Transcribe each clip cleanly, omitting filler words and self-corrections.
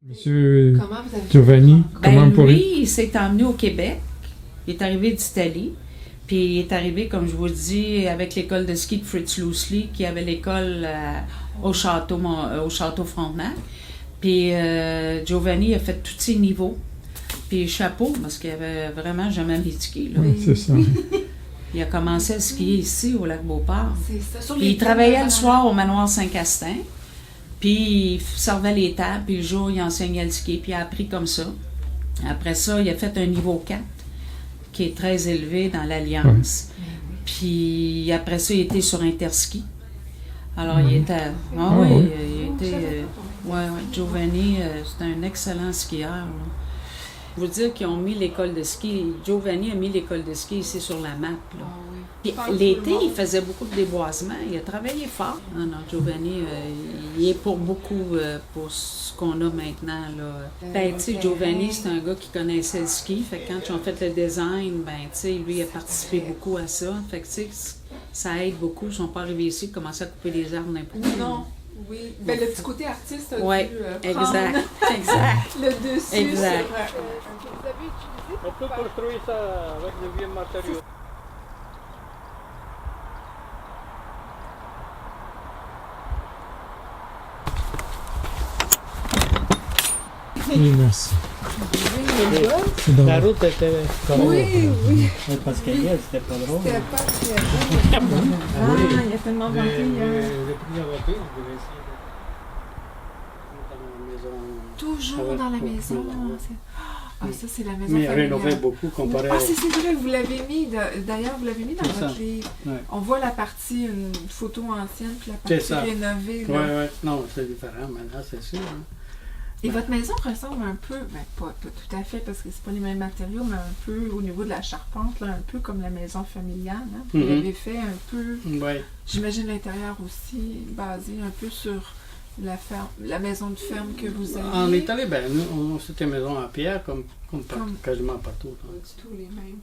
Monsieur Comment vous avez Giovanni, fait? comment pour Lui, il s'est emmené au Québec. Il est arrivé d'Italie. Puis il est arrivé, comme je vous le dis, avec l'école de ski de Fritz Loosely, qui avait l'école au château Frontenac. Puis Giovanni a fait tous ses niveaux. Puis chapeau, parce qu'il avait vraiment jamais skié. Là. Oui, c'est ça. Il a commencé à skier ici, au lac Beauport. C'est ça. Sur Puis les il travaillait le tables, soir au manoir Saint-Castin. Puis il servait les tables, puis le jour, il enseignait le ski, puis il a appris comme ça. Après ça, il a fait un niveau 4, qui est très élevé dans l'Alliance. Puis après ça, il était sur Interski. Alors, il était... Ah oui, il était... Giovanni, c'est un excellent skieur. Là. Je veux dire qu'ils ont mis l'école de ski. Giovanni a mis l'école de ski ici sur la map. Là. Puis l'été, il faisait beaucoup de déboisement. Il a travaillé fort. Non, Giovanni, il est pour beaucoup pour ce qu'on a maintenant. Là. Ben, tu sais, Giovanni, c'est un gars qui connaissait le ski. Fait que quand ils ont fait le design, ben, tu sais, lui, il a participé beaucoup à ça. Fait que, tu sais, ça aide beaucoup. Ils sont pas arrivés ici, commencer à couper les arbres n'importe où. Non. Oui, ben, le petit côté artiste a dû exact. le dessus. Exact. Vous avez utilisé On peut construire ça avec de vieux matériaux. Oui, merci. C'est drôle. La route était Oui, oui. parce qu'hier c'était pas drôle. C'était pas très bon. Il y a tellement vanté hier. J'ai pris la voiture, je vais essayer de... dans la maison. Toujours dans la maison. Ah, ça, c'est la maison Mais familiale. rénové beaucoup comparé à... Ah, c'est vrai, vous l'avez mis. D'ailleurs, vous l'avez mis dans votre livre. Ouais. On voit la partie, une photo ancienne, puis la partie rénovée. Oui, oui. Non, c'est différent maintenant, c'est sûr. Hein. Et votre maison ressemble un peu, ben, pas tout à fait parce que c'est pas les mêmes matériaux, mais un peu au niveau de la charpente, là, un peu comme la maison familiale. Hein. Vous l'avez fait un peu, j'imagine l'intérieur aussi, basé un peu sur la ferme, la maison de ferme que vous avez. En Italie, ben, nous, c'était une maison en pierre, comme quasiment partout. Pas du tout les mêmes.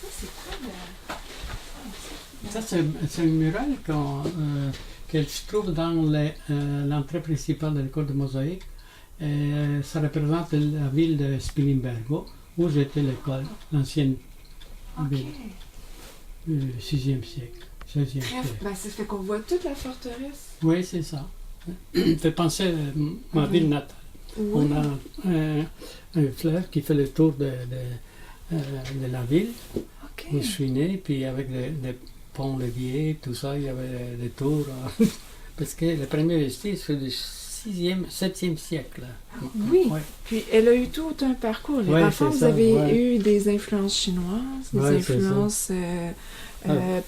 Ça, c'est quoi Ça, c'est une muraille qu'elle se trouve dans l'entrée principale de l'école de mosaïque. Ça représente la ville de Spilimbergo, où j'étais l'école, l'ancienne ville du 6e siècle, 16e siècle. Ben, ça fait qu'on voit toute la forteresse. Oui, c'est ça. Ça fait penser à ma ville natale. Oui. On a un fleuve qui fait le tour de la ville où je suis né, puis avec des ponts-leviers, tout ça, il y avait des tours. Parce que le premier vestige, c'est du 7e siècle. Oui, puis elle a eu tout un parcours. Les enfants, vous avez eu des influences chinoises, des influences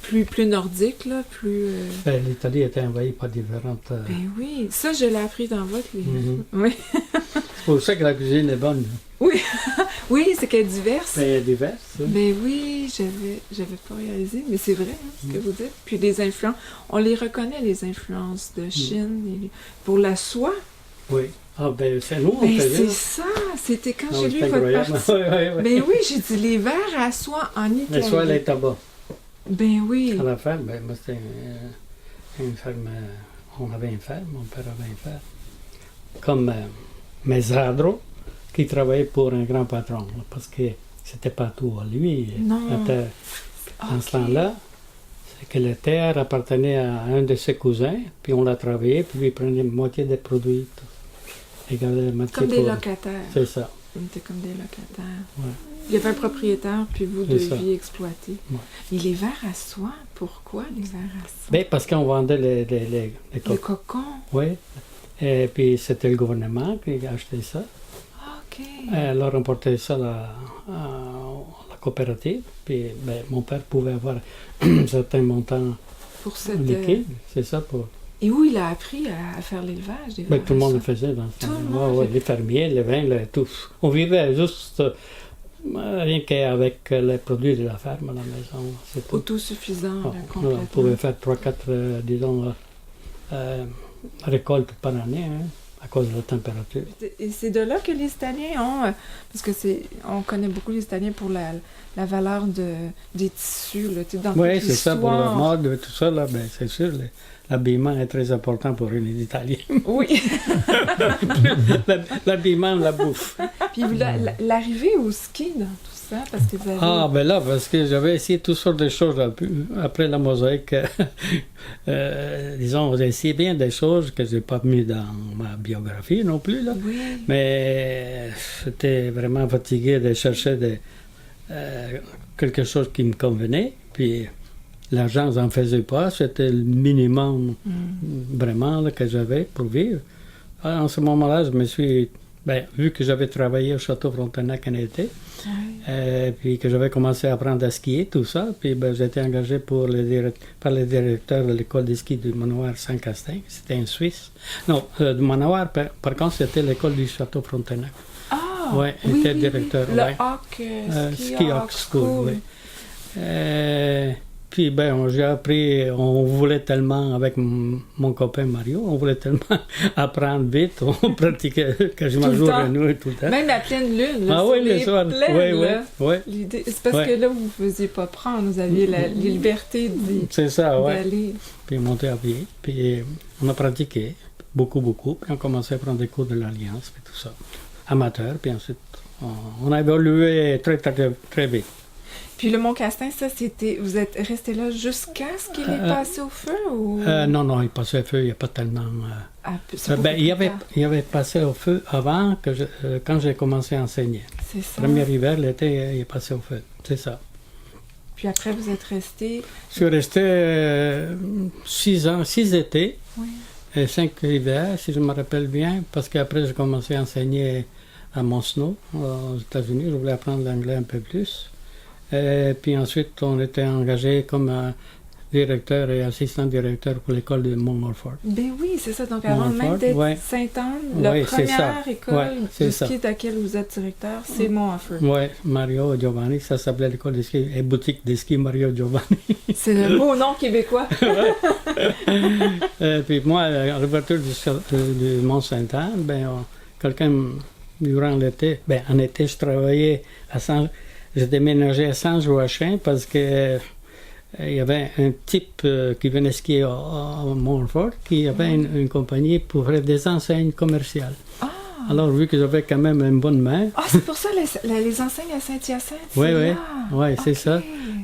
plus nordiques, là, plus... L'Italie était envahie par différentes... Ben oui, ça je l'ai appris dans votre livre. Oui. C'est pour ça que la cuisine est bonne. Oui, oui, c'est qu'elle est diverse. Elle est diverse. Ben oui, j'avais pas réalisé, mais c'est vrai ce que vous dites. Puis les influences, on les reconnaît, les influences de Chine, pour la soie. Oui. Ah ben c'est nous, on Ben faisait. c'est ça, c'était quand j'ai lu votre partie. Ben oui, j'ai dit les verres à soie en Italie. La soie, elle est tabac. Ben oui. À la ferme, ben moi c'était une ferme, on avait une ferme, mon père avait une ferme. Comme Mezzadro, qui travaillait pour un grand patron, parce que c'était pas tout à lui. Non. En ce temps-là, c'est que la terre appartenait à un de ses cousins, puis on l'a travaillé, puis il prenait la moitié des produits. Et gardait la moitié Comme des locataires. C'est ça. On était comme des locataires. Ouais. Il y avait un propriétaire, puis vous deviez exploiter. Ouais. Et les verres à soie, pourquoi les verres à soie? Ben, parce qu'on vendait les cocons. Oui. Et puis c'était le gouvernement qui a acheté ça. OK. Alors on portait ça à la coopérative. Puis ben, mon père pouvait avoir un certain montant pour cette liquide. C'est ça pour... Et où il a appris à faire l'élevage des verres? Ben, tout le monde le faisait dans ce temps. Les fermiers, les vins, tout. On vivait juste rien qu'avec les produits de la ferme à la maison. Autosuffisant, complètement. On pouvait faire 3-4, disons, récoltes par année. Hein. à cause de la température. Et c'est de là que les Italiens ont... parce que on connaît beaucoup les Italiens pour la valeur des tissus. Oui, c'est ça, pour la mode, tout ça, là, ben, c'est sûr. L'habillement est très important pour une Italienne. Oui. L'habillement, la bouffe. Puis l'arrivée au ski dans tout ça, parce que vous avez... Ah, ben là, parce que j'avais essayé toutes sortes de choses après la mosaïque. Disons, j'ai essayé bien des choses que je n'ai pas mis dans ma biographie non plus, là. Oui. Mais j'étais vraiment fatigué de chercher quelque chose qui me convenait. Puis l'argent, j'en faisais pas. C'était le minimum vraiment là, que j'avais pour vivre. En ce moment-là, je me suis... vu que j'avais travaillé au Château Frontenac en été, puis que j'avais commencé à apprendre à skier, tout ça, puis j'ai été engagé par le directeur de l'école de ski du manoir Saint-Castin. C'était en Suisse. Non, du manoir, par contre, c'était l'école du Château Frontenac. Ah! Oui, j'étais directeur. Le Hawk Ski Hawk School, oui. Puis, j'ai appris, on voulait tellement, avec mon copain Mario, on voulait tellement apprendre vite, on pratiquait quasiment jour et nuit tout le temps. Même la pleine lune, là, oui, le soir. Oui. C'est parce que là, vous ne faisiez pas prendre, vous aviez la liberté d'aller. Puis on montait à pied, puis on a pratiqué beaucoup, puis on commençait à prendre des cours de l'Alliance, puis tout ça. Amateur, puis ensuite, on a évolué très, très, très vite. Puis le Mont-Castin, ça, c'était... Vous êtes resté là jusqu'à ce qu'il est passé au feu, ou... Non, il passait au feu, il n'y a pas tellement... il avait passé au feu avant, quand j'ai commencé à enseigner. C'est ça. Le premier hiver, l'été, il est passé au feu, c'est ça. Puis après, vous êtes resté... Je suis resté 6 étés, et 5 hivers, si je me rappelle bien, parce qu'après, j'ai commencé à enseigner à Montseno, aux États-Unis. Je voulais apprendre l'anglais un peu plus. Et puis ensuite, on était engagé comme directeur et assistant directeur pour l'école de Montmorford. Ben oui, c'est ça. Donc avant même d'être Sainte-Anne, la première école de ski de laquelle vous êtes directeur, c'est Montmorford. Oui, Mario Giovanni, ça s'appelait l'école de ski et boutique de ski Mario Giovanni. C'est le beau nom québécois. Et puis moi, à l'ouverture du Mont-Sainte-Anne, quelqu'un, durant l'été, en été, je travaillais à j'ai déménagé à Saint-Joachim parce que il y avait un type qui venait skier à Montfort qui avait une compagnie pour faire des enseignes commerciales. Ah. Alors, vu que j'avais quand même une bonne main... Ah, c'est pour ça les enseignes à Saint-Hyacinthe? Oui, c'est ça.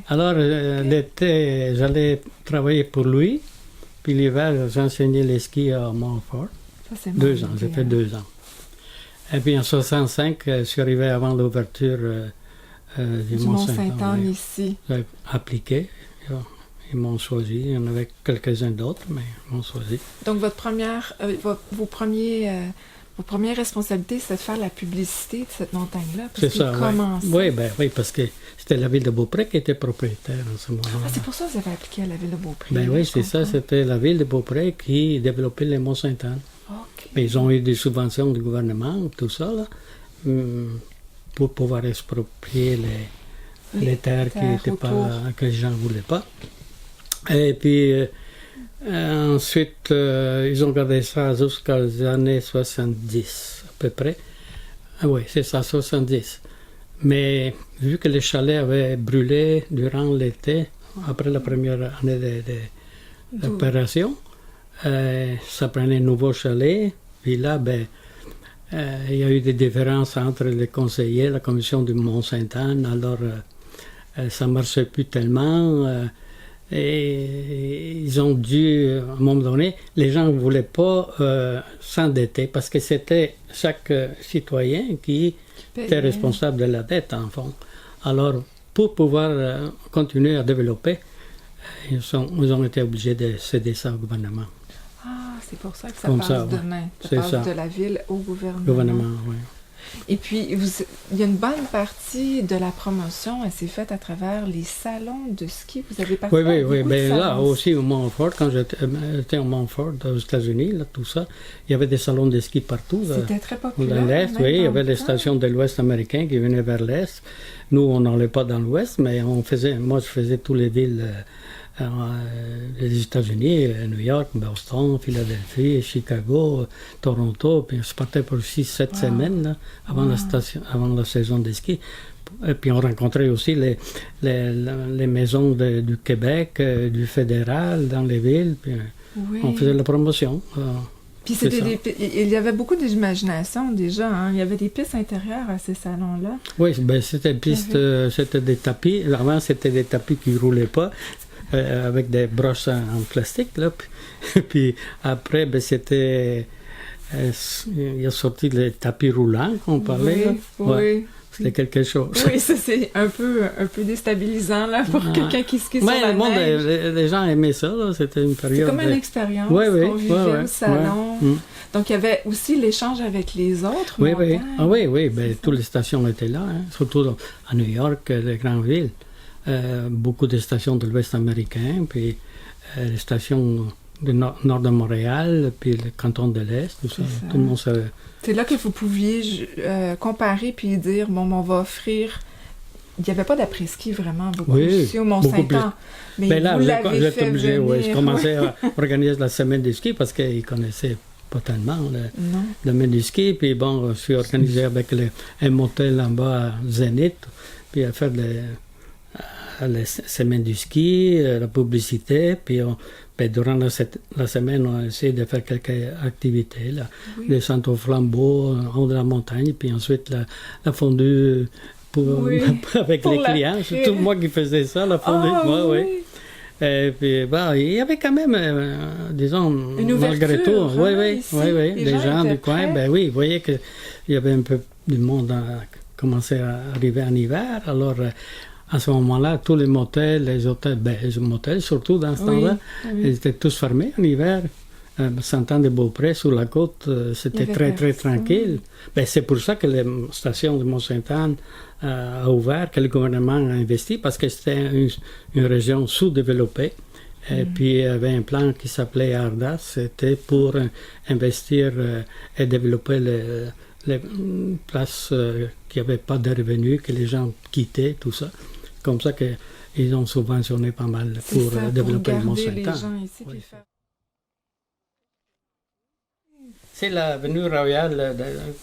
Alors, l'été, j'allais travailler pour lui, puis l'hiver, j'enseignais les skis à Montfort. Ça, c'est 2 ans, j'ai fait 2 ans. Et puis en 65, je suis arrivé avant l'ouverture... du Mont-Sainte-Anne ici. J'ai appliqué, ils m'ont choisi. Il y en avait quelques-uns d'autres, mais ils m'ont choisi. Donc, vos premières responsabilités, c'est de faire la publicité de cette montagne-là. C'est ça, oui, parce que c'était la ville de Beaupré qui était propriétaire en ce moment-là. Ah, c'est pour ça que vous avez appliqué à la ville de Beaupré. Oui, c'est ça, c'était la ville de Beaupré qui développait les Mont-Sainte-Anne. Okay. Mais ils ont eu des subventions du gouvernement, tout ça, là. Pour pouvoir exproprier les terres que les gens ne voulaient pas. Et puis, ensuite, ils ont gardé ça jusqu'aux années 70, à peu près. Ah oui, c'est ça, 70. Mais vu que les chalets avaient brûlé durant l'été, après la première année d'opération, ça prenait un nouveau chalet. Puis là, il y a eu des différences entre les conseillers, la commission du Mont-Sainte-Anne, alors ça ne marchait plus tellement. Et ils ont dû, à un moment donné, les gens ne voulaient pas s'endetter parce que c'était chaque citoyen qui était responsable de la dette, en fond. Alors, pour pouvoir continuer à développer, ils ont été obligés de céder ça au gouvernement. C'est pour ça que ça passe de main. Ça passe de la ville au gouvernement. Oui. Et puis, il y a une bonne partie de la promotion, elle s'est faite à travers les salons de ski. Vous avez participé à beaucoup de salons. Là aussi, au Montfort, quand j'étais au Montfort, aux États-Unis, là, tout ça, il y avait des salons de ski partout. C'était très populaire. Dans l'Est, il y avait des stations de l'Ouest américain qui venaient vers l'Est. Nous, on n'allait pas dans l'Ouest, mais moi, je faisais toutes les villes les États-Unis, New York, Boston, Philadelphie, Chicago, Toronto. Puis je partais pour 6-7 semaines là, avant la saison de ski. Et puis on rencontrait aussi les maisons du Québec, du fédéral, dans les villes. Puis on faisait la promotion. Puis il y avait beaucoup d'imagination déjà. Hein? Il y avait des pistes intérieures à ces salons-là. Oui, c'était c'était des tapis. Avant, c'était des tapis qui ne roulaient pas, avec des brosses en plastique. Là. Puis après, c'était... il a sorti les tapis roulants qu'on parlait. Oui. C'était quelque chose. Oui, ça c'est un peu déstabilisant là, pour quelqu'un qui skie sur la neige. Les gens aimaient ça. Là. C'était une période... C'est comme une expérience qu'on vivait au salon. Ouais. Donc il y avait aussi l'échange avec les autres. Oui. Ben, toutes les stations étaient là, hein. Surtout à New York, les grandes villes. Beaucoup de stations de l'Ouest américain, puis les stations du nord de Montréal, puis le canton de l'Est, tout ça. Tout le monde savait. C'est là que vous pouviez comparer puis dire, bon, on va offrir... Il n'y avait pas d'après-ski vraiment beaucoup ici au Mont-Saint-Anne. Mais là, j'étais obligé, je commençais à organiser la semaine du ski parce qu'ils connaissaient pas tellement le domaine du ski. Puis bon, je suis organisé avec un motel en bas à Zénith, puis à faire les semaines du ski, la publicité, puis durant la semaine, on a essayé de faire quelques activités, là. Descendre au flambeau, en haut de la montagne, puis ensuite la fondue avec les clients. C'est tout moi qui faisais ça, la fondue. Et puis, il y avait quand même, disons, malgré tout, des gens du coin. Vous voyez qu'il y avait un peu du monde qui commençait à arriver en hiver, alors... À ce moment-là, tous les motels, les hôtels, les motels surtout dans ce temps-là, ils étaient tous fermés en hiver. Saint-Anne-de-Beaupré, sur la côte, c'était très, très tranquille. C'est pour ça que la station de Mont-Saint-Anne a ouvert, que le gouvernement a investi, parce que c'était une région sous-développée. Et puis, il y avait un plan qui s'appelait ARDAS, c'était pour investir et développer les places qui n'avaient pas de revenus, que les gens quittaient, tout ça. Comme ça qu'ils ont subventionné pas mal pour développer le Mont-Saint-Anne. C'est l'avenue Royale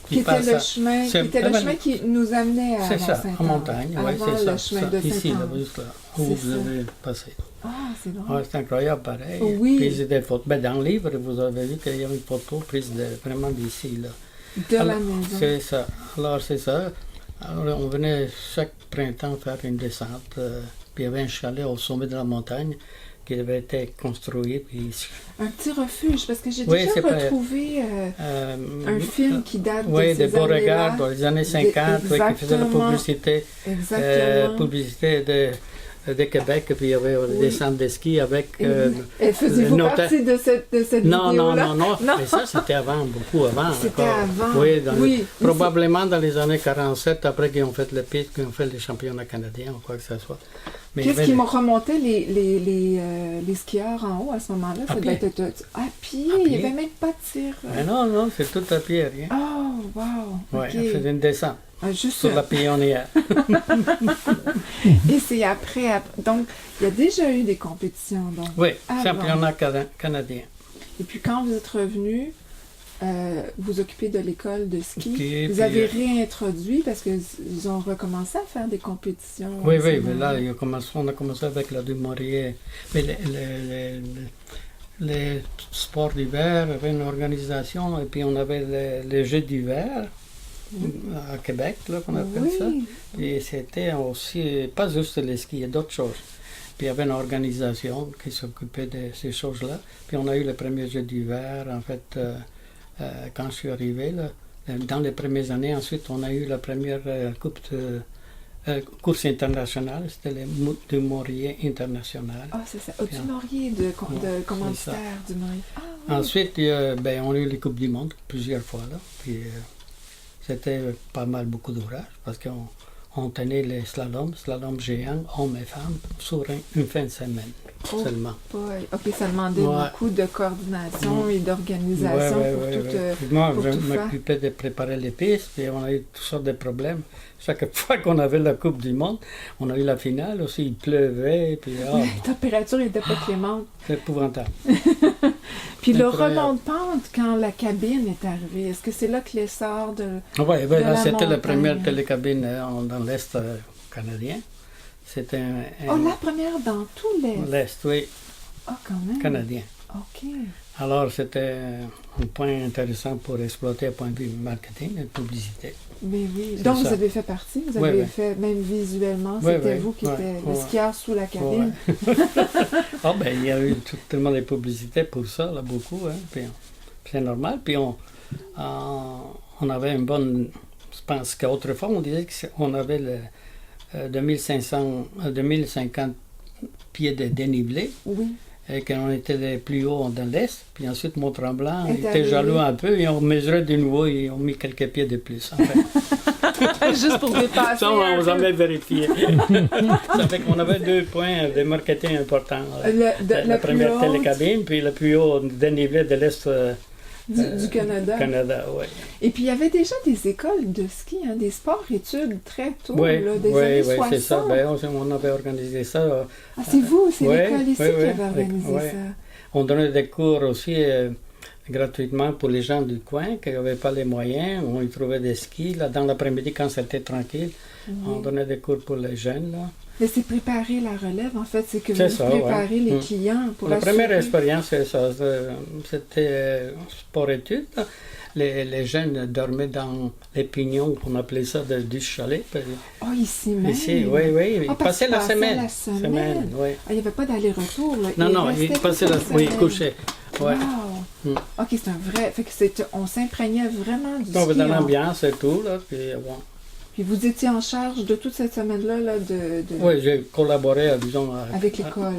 qui était le chemin qui nous amenait à Mont-Saint-Anne. C'est ça, en montagne, c'est le chemin de ici, là, juste là, où vous avez passé. Ah, c'est drôle. C'est incroyable, pareil. Oui. Puis des photos. Dans le livre, vous avez vu qu'il y avait une photo prise vraiment d'ici, là. De la maison. C'est ça. Alors, c'est ça. Alors, on venait chaque printemps faire une descente. Puis il y avait un chalet au sommet de la montagne qui avait été construit. Puis... Un petit refuge, parce que j'ai déjà retrouvé un film qui date de ces années-là. Oui, de Beauregard, dans les années 50, qui faisait la publicité. Publicité de Québec, puis il y avait des centres de ski avec... Faisiez-vous partie de cette vidéo-là? Non. Mais ça, c'était beaucoup avant. C'était avant? Oui, probablement dans les années 47, après qu'ils ont fait le piste, qu'ils ont fait les championnats canadiens, ou quoi que ce soit. Qu'est-ce qui m'ont remonté les skieurs en haut à ce moment-là? Ça devait être à pied, il n'y avait même pas de tir. Non, c'est tout à pied, rien. Oh, wow! Oui, on faisait une descente. Juste sur la pionnière. Et c'est après. Donc, il y a déjà eu des compétitions. Donc, oui, championnat canadien. Et puis, quand vous êtes revenu, vous occupez de l'école de ski. Vous avez réintroduit parce qu'ils ont recommencé à faire des compétitions. Oui, mais là, on a commencé avec la Dumouriez. Mais les sports d'hiver, il y avait une organisation, et puis on avait les Jeux d'hiver. À Québec, là, qu'on appelle ça. Et c'était aussi, pas juste les skis, il y a d'autres choses. Puis il y avait une organisation qui s'occupait de ces choses-là. Puis on a eu les premiers Jeux d'hiver, en fait, quand je suis arrivé, là, dans les premières années. Ensuite, on a eu la première course internationale, c'était le Dumouriez international. Ah, c'est ça. Dumouriez, de commanditaire Dumouriez. Ensuite, on a eu les Coupes du Monde plusieurs fois, là. Puis, c'était pas mal beaucoup d'ouvrages parce qu'on on tenait les slalom géants, hommes et femmes, sur une fin de semaine seulement. Boy. OK, ça demandait beaucoup de coordination et d'organisation Moi, pour je tout faire. m'occupais de préparer les pistes, puis on a eu toutes sortes de problèmes. Chaque fois qu'on avait la Coupe du Monde, on a eu la finale aussi, il pleuvait, puis La température n'était pas clémente. c'est épouvantable. Puis le rebond de pente, quand la cabine est arrivée, est-ce que c'est là que l'essor de Oui, là, c'était montagne. la première télécabine dans l'Est canadien. C'était Oh, la première dans tout l'Est. l'Est, oui, Quand même. canadien. OK. Alors, c'était un point intéressant pour exploiter à point de vue marketing et publicité. Mais oui. C'est Donc, ça. vous avez fait partie, vous Oui, avez oui. fait, même visuellement, Oui, c'était oui. vous qui Ouais, étiez le ouais. skieur sous la cabine. Il y a eu tellement de publicité pour ça, là, beaucoup. Hein, puis, c'est normal. Puis on avait une bonne... Je pense qu'autrefois, on disait qu'on avait 2050 pieds de dénivelé. Oui. Et qu'on était les plus hauts dans l'Est, puis ensuite Mont-Tremblant Est était arrivé. jaloux un peu, et on mesurait de nouveau, et on mis quelques pieds de plus, en fait. Juste pour dépasser. Ça, on un n'a peu. jamais vérifié. Ça fait qu'on avait 2 points de marketing importants. La plus première haute télécabine, puis le plus haut dénivelé de l'Est du Canada. Canada, oui. Et puis, il y avait déjà des écoles de ski, des sports-études très tôt, Oui, là, des années 60. c'est ça. On avait organisé ça. Ah, c'est vous, c'est Ouais, l'école ici ouais, qui ouais, avait organisé ouais. ça. On donnait des cours aussi gratuitement pour les gens du coin qui n'avaient pas les moyens. On y trouvait des skis. Là, dans l'après-midi, quand c'était tranquille, on donnait des cours pour les jeunes. Là. Mais c'est préparer la relève, en fait. C'est que C'est vous ça, préparez les ouais. clients pour La première assurer- expérience, c'est ça. C'était sport-études. Les jeunes dormaient dans les pignons, on appelait ça du chalet. Oh, ici même. Ici, oui. Ils Ah, parce passaient qu'ils la passaient semaine. la semaine. Oui. Ah, il n'y avait pas d'aller-retour, là. Non, ils restaient passaient toute la semaine. Oui, ils couchaient. Ouais. Wow. Mm. OK, c'est un vrai... Fait que on s'imprégnait vraiment du Donc, ski. dans l'ambiance et tout, là, puis bon. Puis vous étiez en charge de toute cette semaine-là, là, Oui, j'ai collaboré, disons, avec l'école.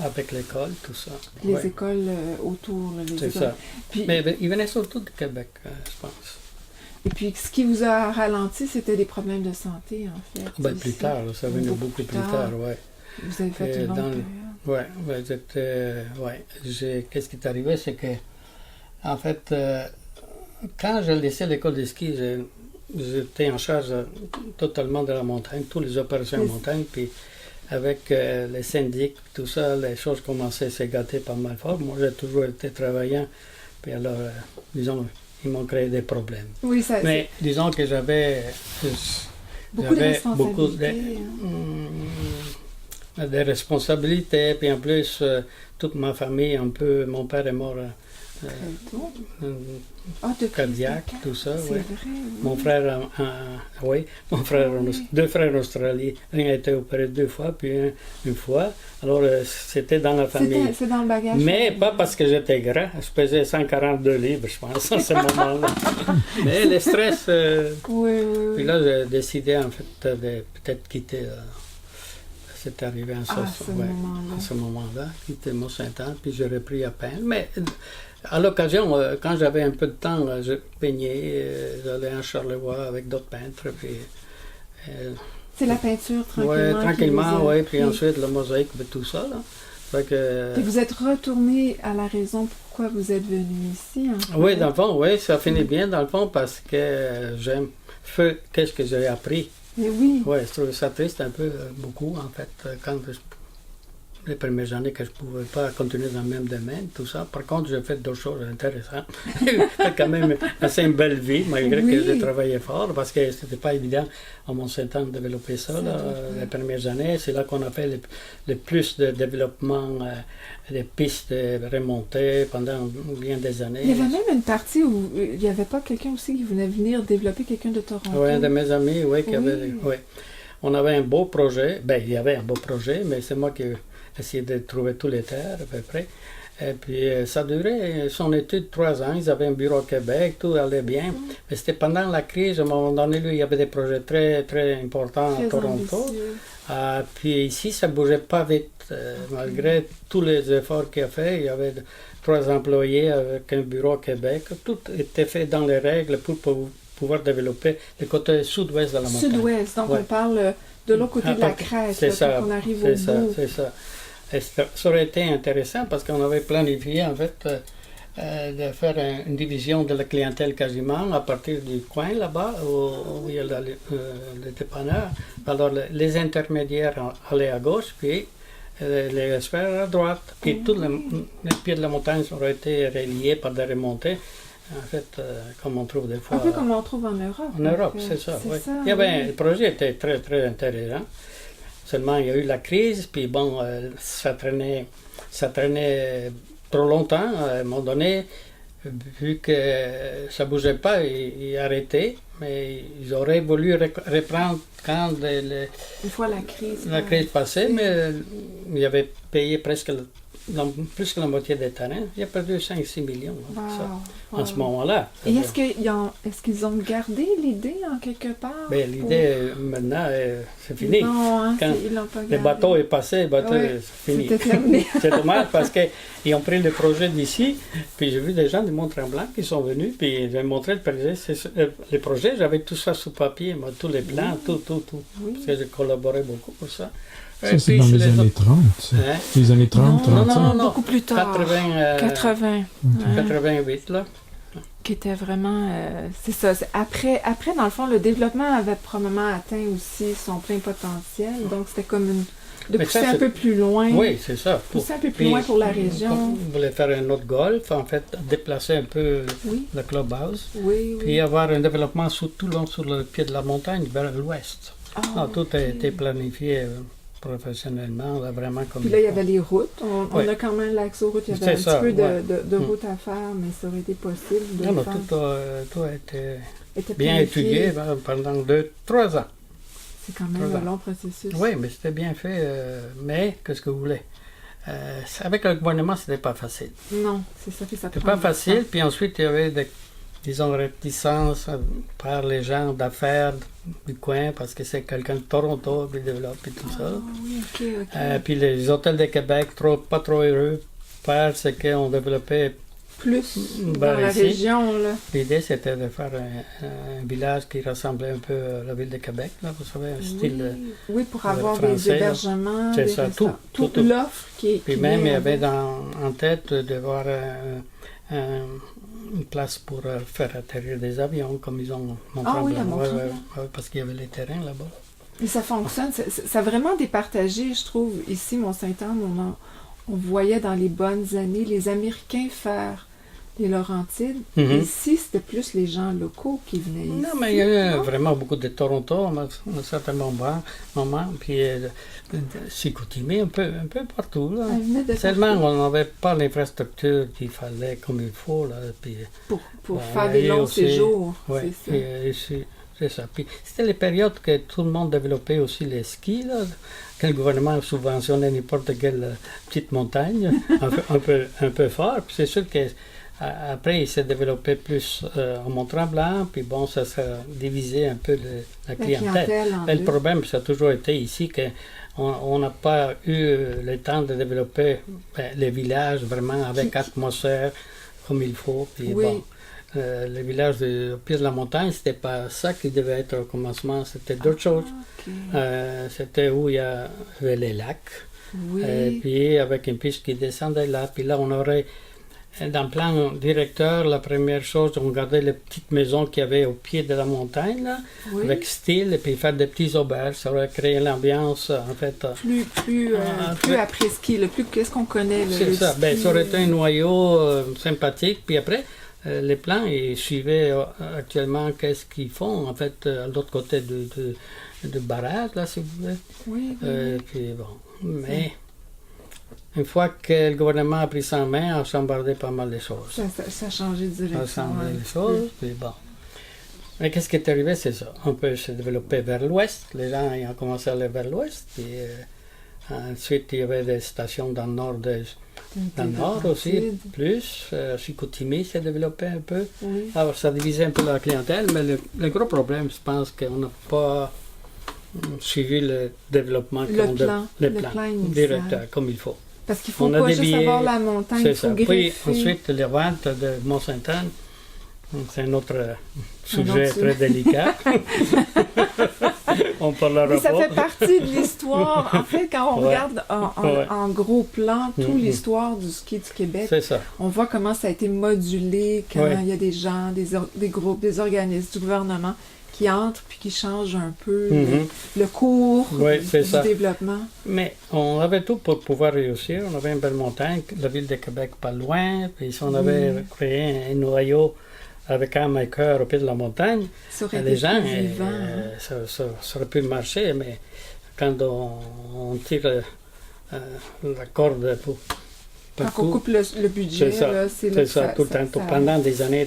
Avec l'école, tout ça. Les Ouais. écoles autour. Là, les C'est écoles. ça. Puis, Mais ils venaient surtout du Québec, je pense. et puis, ce qui vous a ralenti, c'était des problèmes de santé, en fait. Plus ici. tard, ça venait beaucoup plus tard, oui. Vous avez fait Et une longue dans- période. Qu'est-ce qui est arrivé, c'est que, en fait, quand j'ai laissé l'école de ski, j'étais en charge totalement de la montagne, toutes les opérations en montagne, puis avec les syndics, tout ça, les choses commençaient à se gâter pas mal fort. Moi, j'ai toujours été travaillant, puis alors, disons, ils m'ont créé des problèmes. Oui, ça, Mais disons que j'avais beaucoup de j'avais responsabilités. des responsabilités, puis en plus, toute ma famille, un peu, mon père est mort Depuis cardiaque, cinq ans. tout ça, C'est oui. vrai, oui. Mon frère, deux frères en Australie, un a été opéré 2 fois, puis une fois. Alors, c'était dans la famille. C'est dans le bagage. Mais pas parce que j'étais gras. Je pesais 142 livres, je pense, à ce moment-là. Mais le stress... Oui. Puis là, j'ai décidé, en fait, de peut-être quitter... c'est arrivé en ce moment-là, quitter Mont-Saint-Anne, puis j'ai repris à peindre. Mais à l'occasion, quand j'avais un peu de temps, je peignais, j'allais en Charlevoix avec d'autres peintres, puis... c'est la peinture, tranquillement. Oui, tranquillement, oui. Puis pris. ensuite, le mosaïque, tout ça, là. Fait que... Et vous êtes retourné à la raison pourquoi vous êtes venu ici, en fait. Oui, dans le fond, oui, ça finit bien, dans le fond, parce que j'aime... Qu'est-ce que j'ai appris? Mais oui. Oui, je trouvais ça triste un peu, beaucoup, en fait, quand les premières années que je ne pouvais pas continuer dans le même domaine, tout ça. Par contre, j'ai fait d'autres choses intéressantes. J'ai quand même assez une belle vie, malgré que j'ai travaillé fort, parce que c'était pas évident à Mont-Saint-Anne de développer ça, là, les premières années. C'est là qu'on a fait le plus de développement, des pistes remontées pendant bien des années. Il y avait même une partie où il n'y avait pas quelqu'un aussi qui venait venir développer quelqu'un de Toronto. Oui, un de mes amis, oui, qui avait... Oui. On avait un beau projet. Ben, il y avait un beau projet, mais c'est moi qui essayais de trouver tous les terres, à peu près. Et puis, ça durait son étude 3 ans. Ils avaient un bureau au Québec, tout allait bien. Mais c'était pendant la crise, à un moment donné, lui, il y avait des projets très, très importants à Toronto. Puis ici, ça ne bougeait pas vite. Malgré tous les efforts qu'il a fait, il y avait 3 employés avec un bureau au Québec. Tout était fait dans les règles pour pouvoir développer le côté sud-ouest de la montagne. Sud-ouest, donc on parle de l'autre côté de la crête, c'est ça, on arrive au bout. C'est ça. Et ça aurait été intéressant parce qu'on avait planifié en fait de faire une division de la clientèle quasiment à partir du coin là-bas où il y a le dépanneur. Alors les intermédiaires allaient à gauche, puis les experts à droite. Puis tous les pieds de la montagne auraient été reliés par des remontées. En fait, comme on trouve des fois. Un peu comme on trouve en Europe. En Europe, c'est ça. Oui. Il y avait, le projet était très, très intéressant. Seulement, il y a eu la crise, puis bon, ça traînait trop longtemps. À un moment donné, vu que ça ne bougeait pas, ils arrêtaient. Mais ils auraient voulu reprendre quand une fois la crise passait, mais ils avaient payé presque plus que la moitié des terrains. Il a perdu 5-6 millions en ce moment-là. Et est-ce qu'ils ont gardé l'idée en quelque part? Bien, l'idée, maintenant, c'est fini. Non, hein, quand ils l'ont pas gardé. le bateau est passé, c'est fini. C'était terminé. C'est dommage parce qu'ils ont pris le projet d'ici, puis j'ai vu des gens du Mont-Tremblant qui sont venus, puis ils m'ont montré le projet. J'avais tout ça sous papier, moi, tous les plans, tout. Oui. Parce que j'ai collaboré beaucoup pour ça. Ça, c'est dans les années 30. Hein? Les années 30, 35. Non, beaucoup plus tard. 88, là. Qui était vraiment... c'est ça. Après, dans le fond, le développement avait probablement atteint aussi son plein potentiel. Donc, c'était comme de pousser un peu plus loin. Oui, c'est ça. Pousser un peu plus loin pour la région. On voulait faire un autre golf, en fait, déplacer un peu le clubhouse. Oui. Puis avoir un développement tout long sur le pied de la montagne, vers l'ouest. Tout a été planifié professionnellement, là, vraiment comme... Puis là, il y avait les routes. On a quand même l'accès aux routes. Il y avait un petit peu de routes à faire, mais ça aurait été possible de le faire. Tout a été bien étudié pendant 2-3 ans. C'est quand même un long processus. Oui, mais c'était bien fait. Mais, qu'est-ce que vous voulez? Avec le gouvernement, c'était pas facile. Non, c'est ça que ça prend. C'était pas facile, puis ensuite, il y avait disons, réticence par les gens d'affaires du coin, parce que c'est quelqu'un de Toronto qui développe et tout ça. Oui, ok. Puis les hôtels de Québec, pas trop heureux, parce qu'on développait plus dans la région. Là. L'idée, c'était de faire un village qui ressemblait un peu à la ville de Québec, là, vous savez, un style oui, pour avoir français, des hébergements, c'est ça, tout. L'offre qui est... Puis même, il y avait en tête de voir une place pour faire atterrir des avions, comme ils ont montré. Ah oui, à Mont-Tremblant. Parce qu'il y avait les terrains là-bas. Et ça fonctionne. Ça a vraiment départagé, je trouve. Ici, Mont-Saint-Anne, on voyait dans les bonnes années les Américains faire les Laurentides. Ici, c'était plus les gens locaux qui venaient ici. Non, mais il y a eu vraiment beaucoup de Toronto, à un certain moment, puis Chicoutimi, un peu partout. Là. Seulement, on n'avait pas l'infrastructure qu'il fallait comme il faut. Là, puis, pour faire des longs séjours, c'est ça. C'est ça. Puis, c'était les périodes que tout le monde développait aussi les skis, là, que le gouvernement subventionnait n'importe quelle petite montagne, un peu fort. Puis c'est sûr que après, il s'est développé plus en Mont-Tremblant, puis bon, ça s'est divisé un peu la clientèle. Mais le problème, ça a toujours été ici qu'on n'a pas eu le temps de développer les villages vraiment avec atmosphère comme il faut. Puis bon, les villages au pied de la montagne, c'était pas ça qui devait être au commencement, c'était d'autres choses. C'était où il y avait les lacs, puis avec une piste qui descendait là, puis là on aurait... Dans le plan directeur, la première chose, on gardait les petites maisons qu'il y avait au pied de la montagne, là, avec style, et puis faire des petits auberges. Ça aurait créé l'ambiance, en fait. Plus après-ski, plus qu'est-ce qu'on connaît. C'est ça. Ça aurait été un noyau sympathique. Puis après, les plans, ils suivaient actuellement qu'est-ce qu'ils font, en fait, à l'autre côté de barrage, là, si vous voulez. Oui. Puis bon, mais... Une fois que le gouvernement a pris ça en main, on a chambardé pas mal de choses. Ça a changé de direction. Ça a changé les choses, puis bon. Mais qu'est-ce qui est arrivé, c'est ça. On peut se développer vers l'ouest. Les gens ont commencé à aller vers l'ouest. Puis ensuite, il y avait des stations dans le nord, aussi, plus. Chicoutimi s'est développé un peu. Oui. Alors, ça divisait un peu la clientèle, mais le gros problème, je pense qu'on n'a pas suivi le développement, le plan directeur, comme il faut. Parce qu'il ne faut pas juste avoir la montagne, il faut greffer. Puis ensuite, les ventes de Mont-Saint-Anne, c'est un autre sujet très délicat. On parlera Mais ça pas. fait partie de l'histoire. En fait, quand on regarde en gros plan toute l'histoire du ski du Québec, C'est ça. on voit comment ça a été modulé quand il y a des gens, des groupes, des organismes du gouvernement qui entrent puis qui changent un peu le cours du développement. Mais on avait tout pour pouvoir réussir. On avait une belle montagne, la ville de Québec pas loin, puis si on avait créé un noyau avec âme et cœur au pied de la montagne, les gens, ça aurait pu marcher, mais quand on tire la corde pour... Quand on coupe le budget, c'est ça, tout le temps, pendant des années.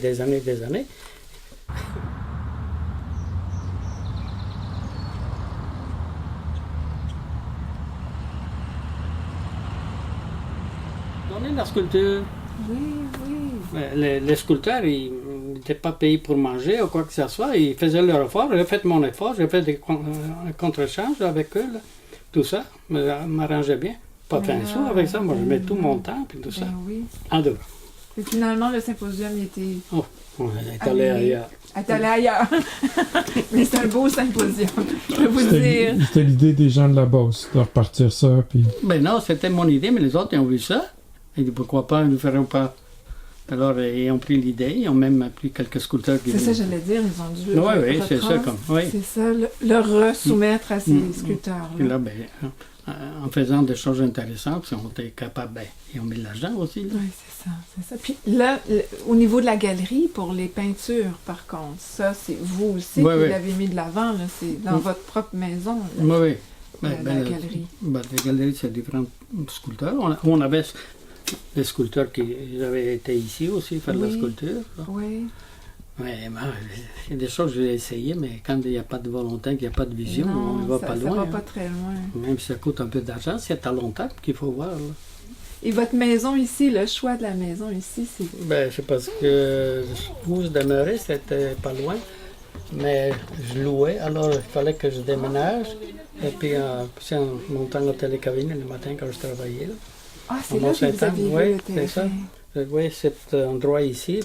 Donner la sculpture. Oui. Les sculpteurs, ils n'étaient pas payés pour manger ou quoi que ce soit. Ils faisaient leur effort. J'ai fait mon effort. J'ai fait un contre-échange avec eux. Là. Tout ça m'arrangeait bien. Pas un sou avec ça. Moi, je mets tout mon temps et tout ça. Oui. En dehors. Et finalement, le symposium était... Oh, on est allé ailleurs. Elle est allée ailleurs. Mais c'est un beau symposium, je peux vous dire. C'était l'idée des gens de la Beauce, de repartir ça. Puis... Ben non, c'était mon idée, mais les autres, ils ont vu ça. Ils disent pourquoi pas, ils ne feront pas. Alors, ils ont pris l'idée, ils ont même pris quelques sculpteurs. C'est ça, j'allais dire, ils ont dû le c'est ça. C'est ça, le resoumettre à ces sculpteurs-là. Et là, ben, en faisant des choses intéressantes, on était capable, ils ont mis de l'argent aussi. Là. Oui, c'est ça. Puis là, au niveau de la galerie, pour les peintures, par contre, ça, c'est vous aussi qui l'avez mis de l'avant, là, c'est dans votre propre maison, là, oui. La galerie. La galerie, c'est différents sculpteurs. On avait des sculpteurs qui avaient été ici aussi faire de la sculpture. Là. Oui. Ouais, il y a des choses que j'ai essayé, mais quand il n'y a pas de volonté, qu'il n'y a pas de vision, on ne va pas loin. Ça va pas très loin. Même si ça coûte un peu d'argent, c'est à long terme qu'il faut voir. Là. Et votre maison ici, le choix de la maison ici, c'est... Ben, c'est parce que où je demeurais, c'était pas loin, mais je louais, alors il fallait que je déménage. Et puis, en montant au télécabine le matin quand je travaillais. Là. Ah, c'est là que vous aviez vu le téléphone. C'est ça. Oui, cet endroit ici,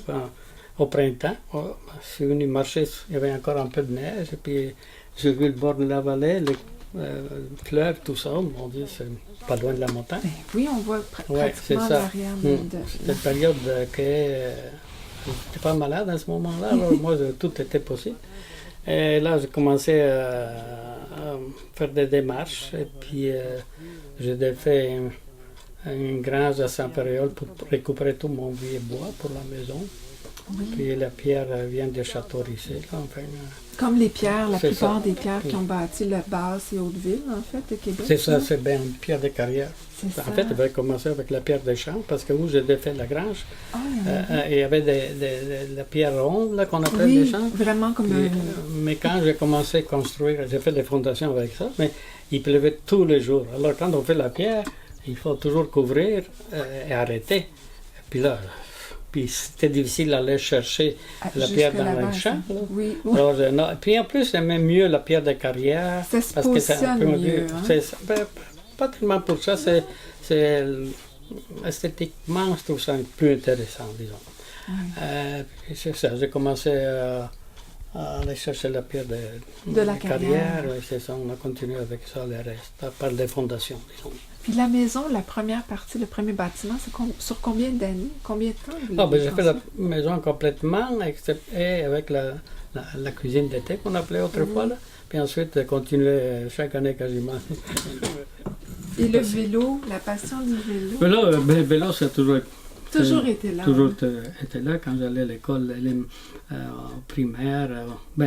au printemps, je suis venu marcher, il y avait encore un peu de neige, et puis j'ai vu le bord de la vallée, le fleuve, tout ça, mon Dieu, c'est pas loin de la montagne. Ben oui, on voit pratiquement l'arrière de... C'était une période que j'étais pas malade à ce moment-là, alors moi, tout était possible. Et là, j'ai commencé à faire des démarches, et puis j'ai fait une grange à Saint-Péréol pour récupérer tout mon vieux bois pour la maison. Oui. Puis la pierre vient de Château-Richer. Enfin, comme les pierres, la plupart des pierres qui ont bâti la basse et Haute-Ville, en fait, de Québec. C'est ça, c'est bien une pierre de carrière. En fait, je vais commencer avec la pierre des champs, parce que où j'ai défait la grange, il y avait la pierre ronde là, qu'on appelle des champs. Vraiment comme mais quand j'ai commencé à construire, j'ai fait des fondations avec ça, mais il pleuvait tous les jours. Alors quand on fait la pierre, il faut toujours couvrir et arrêter. Et puis c'était difficile d'aller chercher la pierre dans le champ. Oui. Alors, puis en plus, j'aimais mieux la pierre de carrière. Ça se positionne mieux. Pas tellement pour ça, c'est esthétiquement, je trouve ça plus intéressant, disons. C'est ça, j'ai commencé à aller chercher la pierre de la carrière. C'est ça, on a continué avec ça, le reste, par des fondations, disons. Puis la maison, la première partie, le premier bâtiment, c'est sur combien d'années, combien de temps? J'ai fait la maison complètement, excepté avec la cuisine d'été qu'on appelait autrefois. Là. Puis ensuite, continuer chaque année quasiment. Et le vélo, la passion du vélo? Le vélo, c'est toujours été là. Toujours été là. Quand j'allais à l'école, primaire,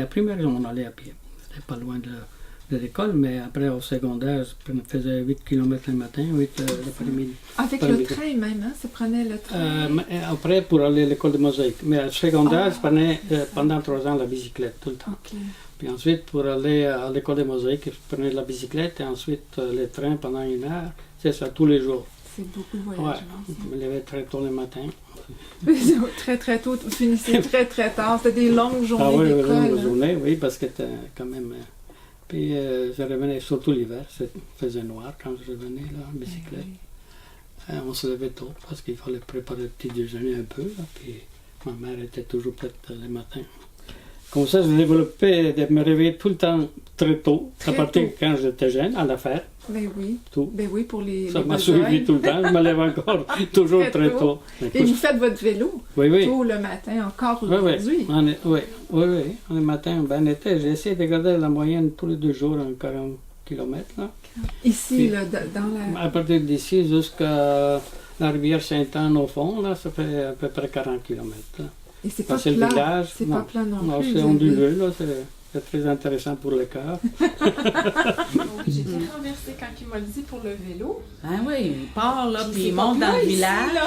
primaire, on allait à pied. C'était pas loin de l'école, mais après au secondaire, je faisais 8 km le matin, 8 l'après-midi. Avec le train même, hein? Ça prenait le train? Après, pour aller à l'école de mosaïque. Mais au secondaire, je prenais pendant 3 ans la bicyclette, tout le temps. Okay. Puis ensuite, pour aller à l'école de mosaïque, je prenais la bicyclette et ensuite le train pendant 1 heure. C'est ça, tous les jours. C'est beaucoup de voyages. Je me levais très tôt le matin. Très très tôt, vous finissez très très tard. C'était des longues journées d'école. Longues journées, oui, parce que c'était quand même... Puis je revenais surtout l'hiver, il faisait noir quand je revenais là, en bicyclette. On se levait tôt parce qu'il fallait préparer le petit déjeuner un peu. Là, puis Ma mère était toujours prête le matin. Comme ça, j'ai développé de me réveiller tout le temps très tôt, à partir de quand j'étais jeune, à la fête. Ben oui. Tout. Ben oui, pour les Ça m'a besognes. suivi tout le temps, je me lève encore toujours très tôt. Et vous faites votre vélo Oui. tôt le matin, encore Oui. aujourd'hui? Oui. Le matin, ben été, j'ai essayé de garder la moyenne tous les 2 jours en 40 km. Là. Ici, Puis, là, dans la... À partir d'ici jusqu'à la rivière Sainte-Anne au fond, là, ça fait à peu près 40 km. Là. Et c'est pas C'est le plat. village. C'est pas plat non Non, plus. c'est vous onduleux, là, c'est très intéressant pour le cœur. J'ai été renversée quand il m'a dit pour le vélo. Ben oui, il part, là, puis il C'est pas monte dans plat le ici, village. là.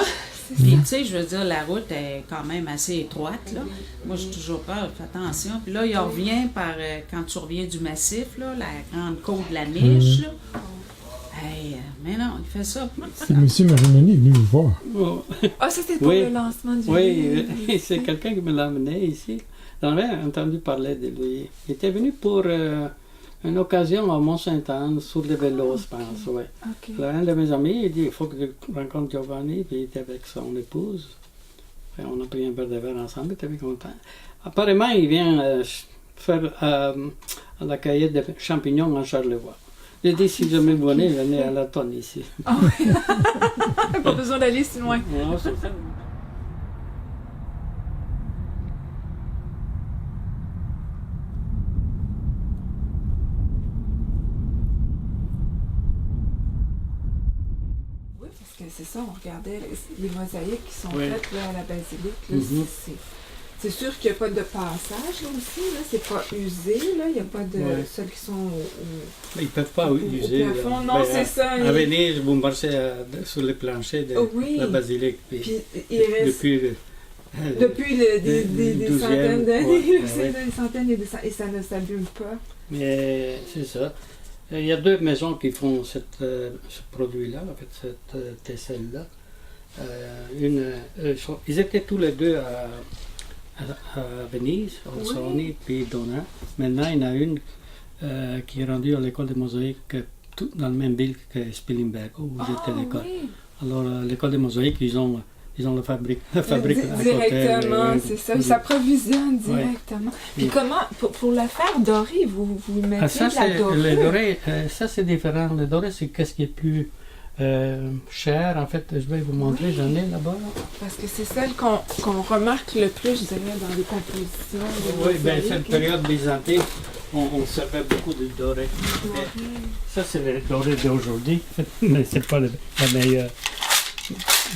Puis, tu sais, je veux dire, la route est quand même assez étroite, là. Moi, j'ai toujours peur, fais attention. Puis là, il revient par, quand tu reviens du massif, là, la grande côte de la Miche, là. Hey, mais non, il fait ça. C'est M. Marinoni est venu me voir. Oh. Ah, ça, c'était pour Oui. le lancement du Oui, vélo. c'est quelqu'un qui me l'a amené ici. J'en avais entendu parler de lui. Il était venu pour une occasion à Mont-Sainte-Anne sur le vélo, je pense. Ouais. OK. Alors, un de mes amis, il dit il faut que tu rencontres Giovanni, puis il était avec son épouse. Et on a pris un verre de verre ensemble, il était bien content. Apparemment, il vient faire la cueillette de champignons en Charlevoix. J'ai dit si jamais vous venez à la tonne ici. Ah oui. Pas besoin d'aller si loin. Non, c'est ça. Oui, parce que c'est ça, on regardait les mosaïques qui sont Oui. faites là, à la basilique. Là, Mhm. c'est sûr qu'il n'y a pas de passage là aussi, là. C'est pas usé, là. Il n'y a pas de... Ouais. Ceux qui sont au... Ils ne peuvent pas user. au plafond. là. Non, Ben, c'est ça. À Venise, vous marchez sur les planchers de Oui. la basilique. Puis, Puis il reste... Depuis des 12e, centaines d'années, ouais, c'est ouais. des centaines et des centaines, et ça ne s'abîme pas. Mais c'est ça. Il y a 2 maisons qui font ce produit-là, en fait, cette tesselle-là. Ils étaient tous les deux à Venise, Orsoni, puis Donna. Maintenant, il y en a une qui est rendue à l'école de mosaïque dans la même ville que Spilimbergo, où j'étais à l'école. Oui. Alors, l'école de mosaïque, ils ont la fabrique à côté. Directement, c'est ça. Ils s'approvisionnent Ouais. directement. Puis Oui. comment, pour la faire dorée, vous mettez Ça, de la c'est dorure? le doré. Ça, c'est différent. Le doré, c'est qu'est-ce qui est plus cher. En fait, je vais vous montrer. Oui. J'en ai là-bas. Parce que c'est celle qu'on remarque le plus, je dirais, dans les compositions. de Oui, bien, mosaïques, cette là. période byzantine, on servait beaucoup de doré. Oui. Ça, c'est le doré d'aujourd'hui, mais c'est pas la meilleure.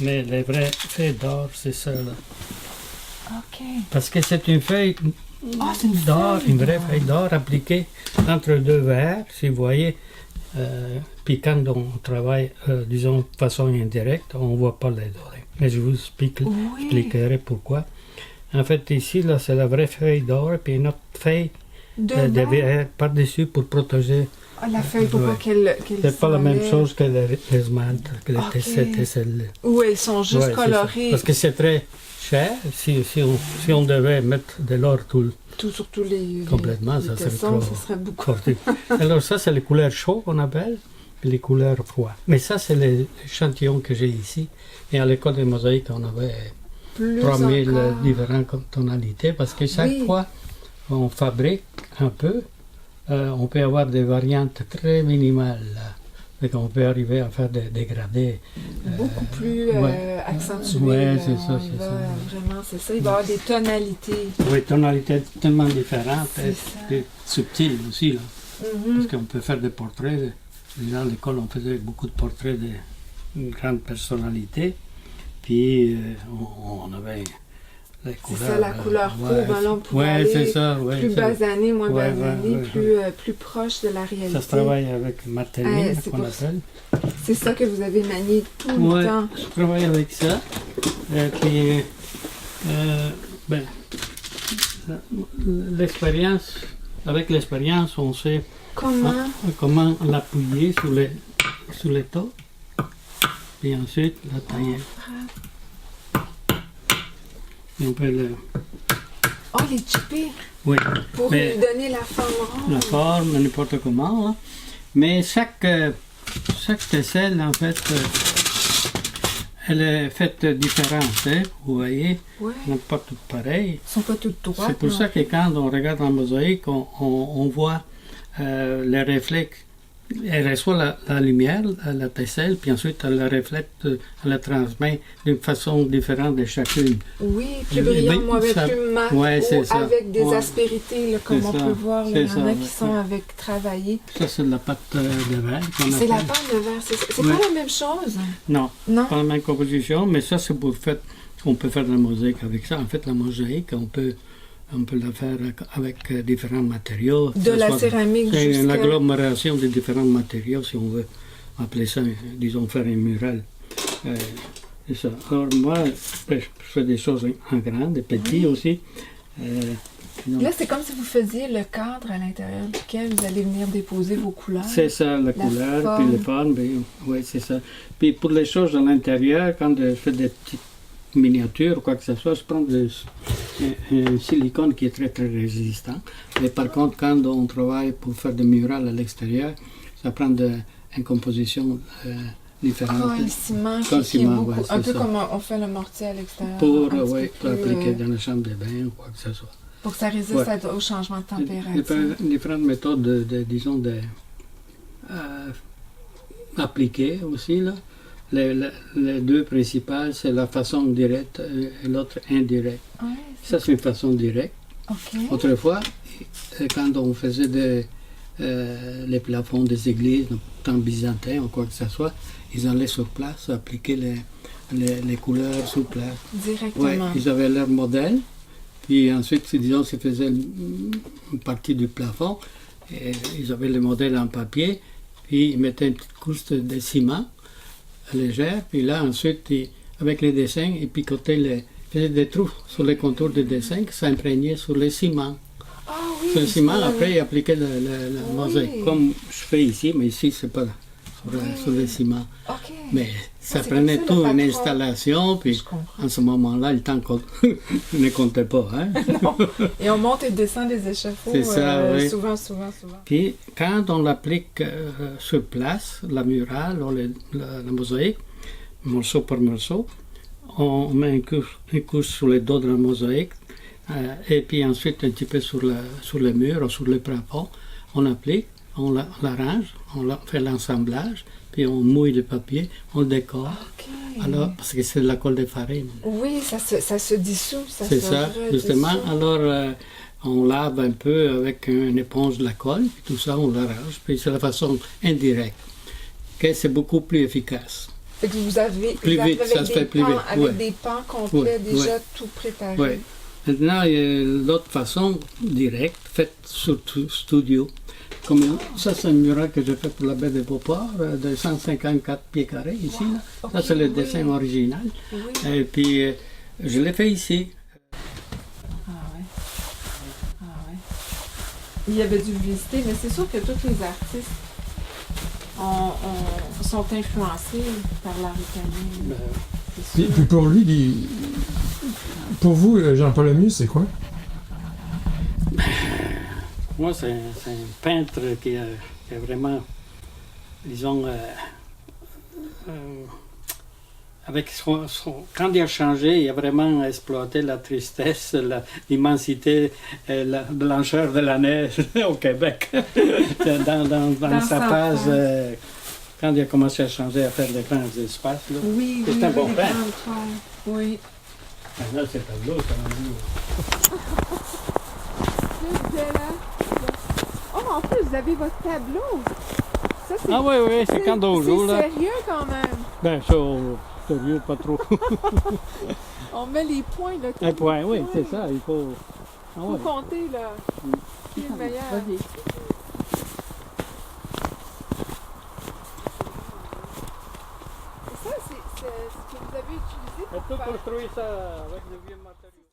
Mais les vraies feuilles d'or, c'est ça, là. OK. Parce que c'est une feuille Ah, c'est une d'or, feuille une vraie d'or. feuille d'or appliquée entre 2 verres, si vous voyez. Puis quand on travaille, disons, de façon indirecte, on ne voit pas les dorés. Mais je vous expliquerai pourquoi. En fait, ici, là, c'est la vraie feuille d'or, puis une autre feuille de Dedans? verre par-dessus pour protéger. Ah, la feuille, pour pas Ouais. qu'elle C'est pas la même s'enlève. chose que les esmaltes, que les Ok. tesselles. Oui, elles sont juste Ouais, c'est ça. colorées. Parce que c'est très cher. Si on devait mettre de l'or tout Sur tous les complètement, les ça serait tessons, trop ça serait beaucoup. corté. Alors ça, c'est les couleurs chaudes qu'on appelle, puis les couleurs froides. Mais ça, c'est l'échantillon que j'ai ici. Et à l'école de mosaïque, on avait Plus 3000 encore. différentes tonalités, parce que chaque Oui. fois on fabrique un peu, on peut avoir des variantes très minimales. Donc on peut arriver à faire des dégradés. Beaucoup plus ouais. accentué. Ouais, là. c'est ça, On y c'est va, ça. Vraiment, c'est ça. Il va y avoir des tonalités. Oui, tonalités tellement différentes C'est et, ça. et subtiles aussi. Là. Mhm. Parce qu'on peut faire des portraits. Déjà à l'école, on faisait beaucoup de portraits de grandes personnalités. Puis on avait les C'est couleurs. ça, la couleur pourpre. Là, on pourrait Ouais, aller c'est ça. Ouais, plus ça, basané, moins Ouais, basané, ouais, plus proche de la réalité. ça se travaille avec Martelly, c'est qu'on pour appelle. C'est ça que vous avez manié tout Ouais, le temps. je travaille avec ça. Et puis, ben, avec l'expérience, on sait comment l'appuyer sur les taux. Puis ensuite, la tailler. Et on peut le... Oh, les chipper Oui, pour mais lui donner la forme ronde. la forme, n'importe comment. Hein. Mais chaque tesselle, en fait, elle est faite différente, hein, vous voyez, Ouais. elles ne sont pas toutes pareilles. Elles sont pas toutes droites. C'est pour non ça que plus. quand on regarde en mosaïque, on voit les reflets. Elle reçoit la lumière, la tesselle, puis ensuite elle la reflète, elle la transmet d'une façon différente de chacune. Oui, plus Oui, brillant, avec ça- plus mat, ouais, ou c'est ça. avec des Ouais. aspérités, là, comme C'est on ça. peut voir. Là, C'est il y en ça, a qui ouais. sont avec travaillé. Ça, c'est de la pâte de verre qu'on C'est la appelle. pâte de verre, c'est Ouais. pas la même chose. Non, Non? pas la même composition, mais ça, c'est pour faire. On peut faire de la mosaïque avec ça. En fait, la mosaïque, on peut la faire avec différents matériaux. De la céramique C'est une jusqu'à... agglomération de différents matériaux, si on veut appeler ça, disons, faire un mural. C'est ça. Alors, moi, je fais des choses en grand, des petits aussi. Donc, Là, c'est comme si vous faisiez le cadre à l'intérieur duquel vous allez venir déposer vos couleurs. c'est ça, la couleur, forme. puis les formes. Oui, c'est ça. Puis pour les choses à l'intérieur, quand je fais des petites miniatures ou quoi que ce soit, je prends un silicone qui est très très résistant. Mais par contre, quand on travaille pour faire des murales à l'extérieur, ça prend une composition différente. Ah, le ciment, Comme qui est ciment, beaucoup, ouais, c'est un peu ça. comme on fait le mortier à l'extérieur. Pour, un petit ouais, peu pour plus, appliquer dans la chambre de bain ou quoi que ce soit. pour que ça résiste Ouais. au changement de température. Différentes méthodes, disons, appliquer aussi. Là. Les deux principales, c'est la façon directe et l'autre indirecte. Ouais, Ça, c'est une façon directe. OK. Autrefois, quand on faisait les plafonds des églises, temps byzantins ou quoi que ce soit, ils allaient sur place appliquer les couleurs sur place. Directement. Ouais, ils avaient leur modèle, puis ensuite, disons, ils faisaient une partie du plafond, et ils avaient le modèle en papier, puis ils mettaient une petite couche de ciment légère, puis là, ensuite, avec les dessins, ils picotaient ils faisaient des trous sur les contours des dessins qui s'imprégnait sur le ciment. Ah oui. Sur le c'est ciment, ça, après, ils appliquaient la Oui. mosaïque, comme je fais ici, mais ici, c'est pas sur le ciment. OK. Mais ça c'est prenait comme ça, tout le une patron. installation, puis Je comprends. en ce moment-là, le temps ne comptait pas. Hein? Et on monte et descend des échafauds C'est ça, oui. souvent. Puis quand on l'applique sur place, la murale ou la mosaïque, morceau par morceau, on met une couche sur les dos de la mosaïque, et puis ensuite un petit peu sur le mur ou sur le plafond, on applique, on l'arrange, fait l'assemblage, puis on mouille le papier, on le décore. OK. Alors, parce que c'est de la colle de farine. Oui, ça se dissout. C'est ça, justement. Alors, on lave un peu avec une éponge de la colle, puis tout ça, on l'arrange. Puis c'est la façon indirecte, que c'est beaucoup plus efficace. Fait que vous avez Plus vous arrivez vite, avec ça se des fait plus pans- vite, avec ouais. des pans complets Ouais, déjà ouais. tout préparés. Oui. Maintenant, il y a l'autre façon directe, faite sur studio. Comme ça, c'est un mural que j'ai fait pour la baie de Beauport, de 154 pieds carrés ici. Là. Ok, Ça, c'est le oui. dessin original. Oui. Et puis, je l'ai fait ici. Ah ouais. Il avait dû le visiter, mais c'est sûr que tous les artistes sont influencés par l'art italien. C'est Puis, sûr. puis pour lui, pour vous, Jean-Paul Lemieux, c'est quoi? Moi, c'est un peintre qui a vraiment, disons, avec quand il a changé, il a vraiment exploité la tristesse, l'immensité, la blancheur de la neige au Québec. dans sa phase, quand il a commencé à changer, à faire des grands espaces. Là. Oui, C'est un bon les peintre. grandes toiles. Oui. Là, c'est tableau, ça Oh, en plus, vous avez votre tableau. Ça, c'est Ah oui, oui, c'est quand on joue, là. C'est sérieux quand même. Ben, ça, sérieux, pas trop. On met les points, là. Un point, oui, c'est ça, il faut... Ah Faut ouais. compter, là. Qui est le meilleur. Et ça, c'est ce que vous avez utilisé On pour peut faire... construire ça avec de vieux matériaux.